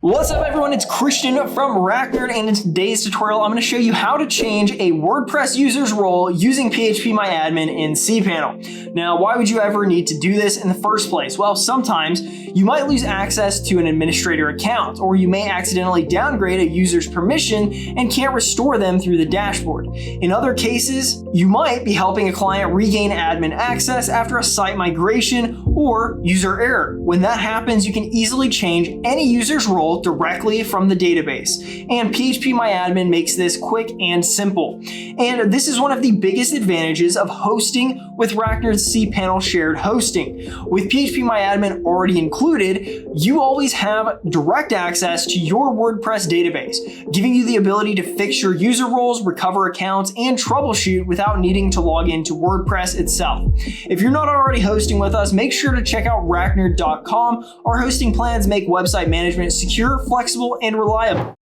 What's up everyone, it's Christian from RackNerd, and in today's tutorial I'm going to show you how to change a WordPress user's role using phpMyAdmin in cPanel. Now, why would you ever need to do this in the first place? Well, sometimes you might lose access to an administrator account, or you may accidentally downgrade a user's permission and can't restore them through the dashboard. In other cases, you might be helping a client regain admin access after a site migration or user error. When that happens, you can easily change any user's role directly from the database, and phpMyAdmin makes this quick and simple. And this is one of the biggest advantages of hosting with RackNerd's cPanel shared hosting. With phpMyAdmin already included, you always have direct access to your WordPress database, giving you the ability to fix your user roles, recover accounts, and troubleshoot without needing to log into WordPress itself. If you're not already hosting with us, make sure to check out RackNerd.com. Our hosting plans make website management secure, flexible, and reliable.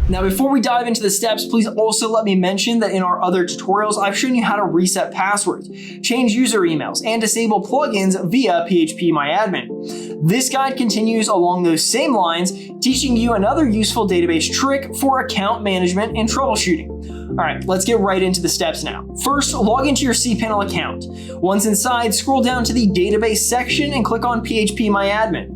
Now, before we dive into the steps, please also let me mention that in our other tutorials, I've shown you how to reset passwords, change user emails, and disable plugins via phpMyAdmin. This guide continues along those same lines, teaching you another useful database trick for account management and troubleshooting. All right, let's get right into the steps now. First, log into your cPanel account. Once inside, scroll down to the database section and click on phpMyAdmin.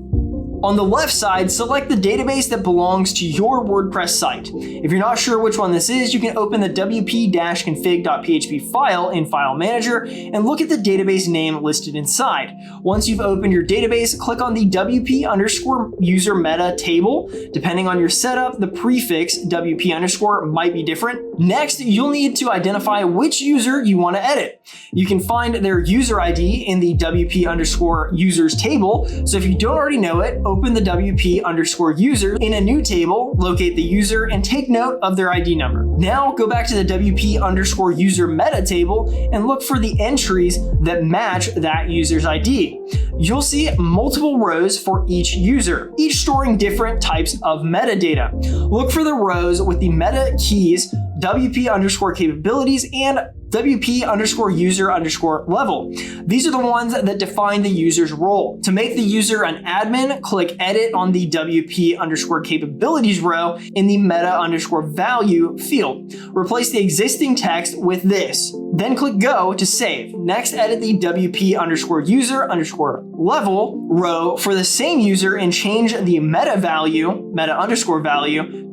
On the left side, select the database that belongs to your WordPress site. If you're not sure which one this is, you can open the wp-config.php file in File Manager and look at the database name listed inside. Once you've opened your database, click on the wp_user meta table. Depending on your setup, the prefix wp_ might be different. Next, you'll need to identify which user you want to edit. You can find their user ID in the wp_users table, so if you don't already know it, open the wp_user in a new table, locate the user, and take note of their ID number. Now go back to the wp_user meta table and look for the entries that match that user's ID. You'll see multiple rows for each user, each storing different types of metadata. Look for the rows with the meta keys, wp_capabilities, and wp_user_level. These are the ones that define the user's role. To make the user an admin, click Edit on the wp_capabilities row in the meta_value field. Replace the existing text with this. Then click Go to save. Next, edit the wp_user_level row for the same user and change the meta value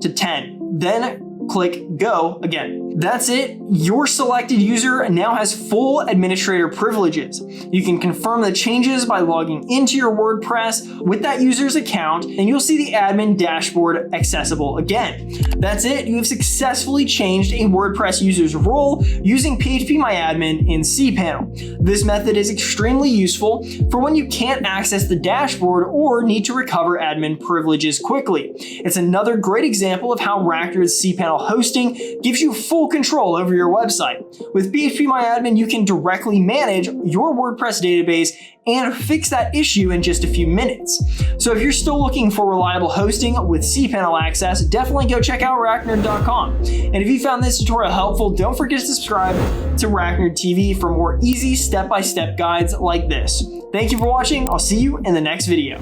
to 10. Then click Go again. That's it. Your selected user now has full administrator privileges. You can confirm the changes by logging into your WordPress with that user's account, and you'll see the admin dashboard accessible again. That's it. You have successfully changed a WordPress user's role using phpMyAdmin in cPanel. This method is extremely useful for when you can't access the dashboard or need to recover admin privileges quickly. It's another great example of how RackNerd's cPanel hosting gives you full control over your website. With phpMyAdmin, you can directly manage your WordPress database and fix that issue in just a few minutes. So if you're still looking for reliable hosting with cPanel access, definitely go check out RackNerd.com. And if you found this tutorial helpful, don't forget to subscribe to RackNerd TV for more easy step-by-step guides like this. Thank you for watching. I'll see you in the next video.